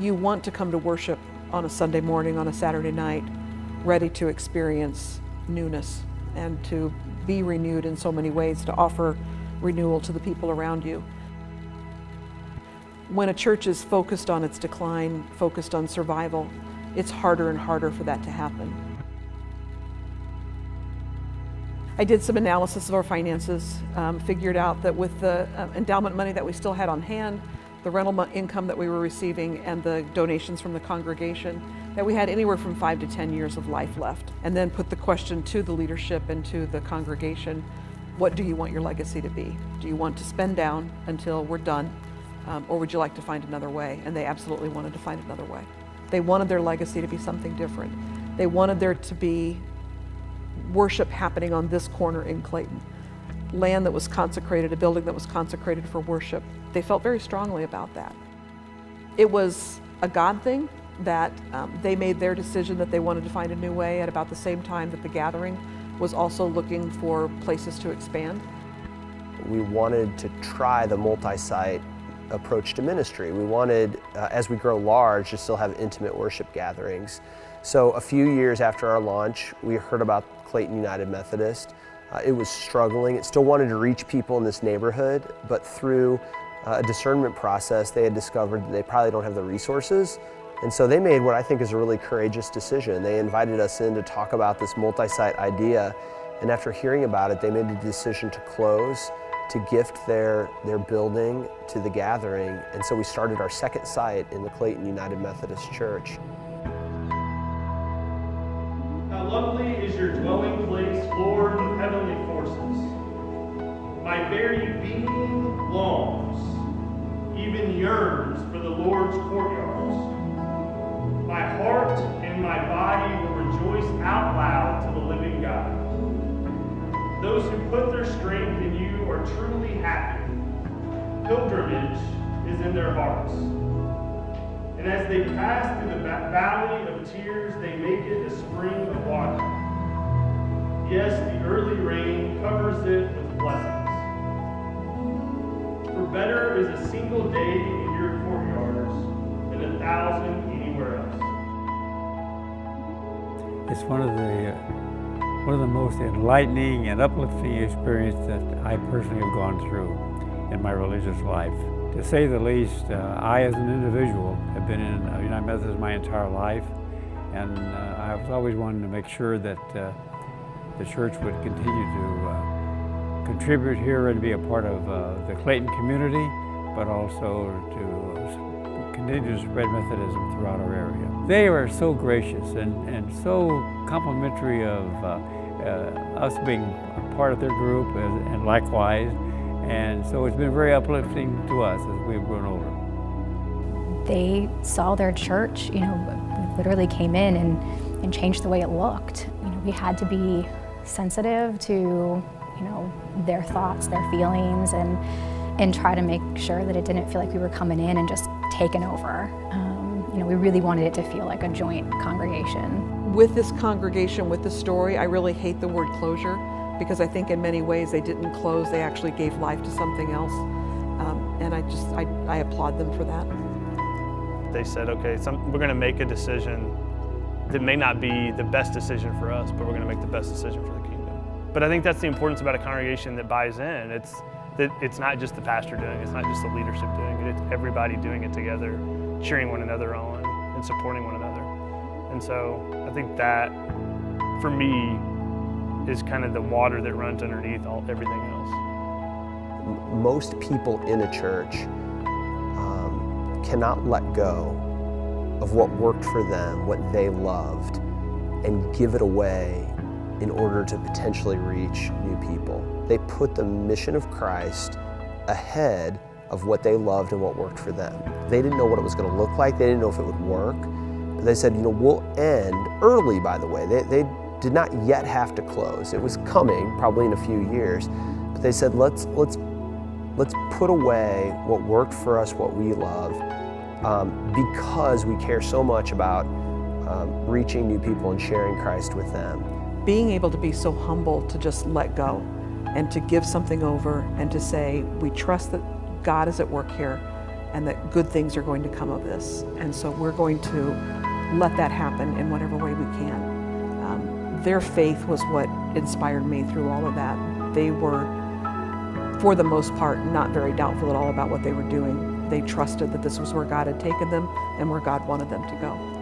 You want to come to worship on a Sunday morning, on a Saturday night, ready to experience newness and to be renewed in so many ways, to offer renewal to the people around you. When a church is focused on its decline, focused on survival, it's harder and harder for that to happen. I did some analysis of our finances, figured out that with the endowment money that we still had on hand, the rental income that we were receiving, and the donations from the congregation, that we had anywhere from 5 to 10 years of life left. And then put the question to the leadership and to the congregation, what do you want your legacy to be? Do you want to spend down until we're done, or would you like to find another way? And they absolutely wanted to find another way. They wanted their legacy to be something different. They wanted there to be worship happening on this corner in Clayton. Land that was consecrated, a building that was consecrated for worship. They felt very strongly about that. It was a God thing that they made their decision that they wanted to find a new way at about the same time that the gathering was also looking for places to expand. We wanted to try the multi-site approach to ministry. We wanted, as we grow large, to still have intimate worship gatherings. So a few years after our launch, we heard about Clayton United Methodist. It was struggling. It still wanted to reach people in this neighborhood, but through a discernment process, they had discovered that they probably don't have the resources. And so they made what I think is a really courageous decision. They invited us in to talk about this multi-site idea, and after hearing about it, they made the decision to close, to gift their building to the gathering. And so we started our second site in the Clayton United Methodist Church. How lovely is your dwelling place, Lord of heavenly forces. My very being longs, even yearns for the Lord's courtyards. My heart and my body will rejoice out loud to the living God. Those who put their strength in you are truly happy. Pilgrimage is in their hearts. And as they pass through the valley of tears, they make it a spring of water. Yes, the early rain covers it with blessings. For better is a single day in your courtyards than 1,000 anywhere else. It's one of the most enlightening and uplifting experiences that I personally have gone through in my religious life. To say the least, I as an individual have been in United Methodist my entire life, and I was always wanting to make sure that the church would continue to contribute here and be a part of the Clayton community, but also to continue to spread Methodism throughout our area. They were so gracious and so complimentary of us being a part of their group, and likewise. And so it's been very uplifting to us as we've grown older. They saw their church, literally came in and changed the way it looked. We had to be sensitive to, their thoughts, their feelings, and try to make sure that it didn't feel like we were coming in and just taking over. We really wanted it to feel like a joint congregation. With this congregation, with the story, I really hate the word closure, because I think in many ways they didn't close, they actually gave life to something else. And I applaud them for that. They said, okay, we're gonna make a decision that may not be the best decision for us, but we're gonna make the best decision for the kingdom. But I think that's the importance about a congregation that buys in. It's not just the pastor doing it, it's not just the leadership doing it, it's everybody doing it together, cheering one another on and supporting one another. And so I think that, for me, is kind of the water that runs underneath everything else. Most people in a church cannot let go of what worked for them, what they loved, and give it away in order to potentially reach new people. They put the mission of Christ ahead of what they loved and what worked for them. They didn't know what it was going to look like. They didn't know if it would work. But they said, we'll end early, by the way. They did not yet have to close. It was coming, probably in a few years. But they said, let's put away what worked for us, what we love, because we care so much about reaching new people and sharing Christ with them. Being able to be so humble to just let go and to give something over and to say, we trust that God is at work here, and that good things are going to come of this. And so we're going to let that happen in whatever way we can. Their faith was what inspired me through all of that. They were, for the most part, not very doubtful at all about what they were doing. They trusted that this was where God had taken them and where God wanted them to go.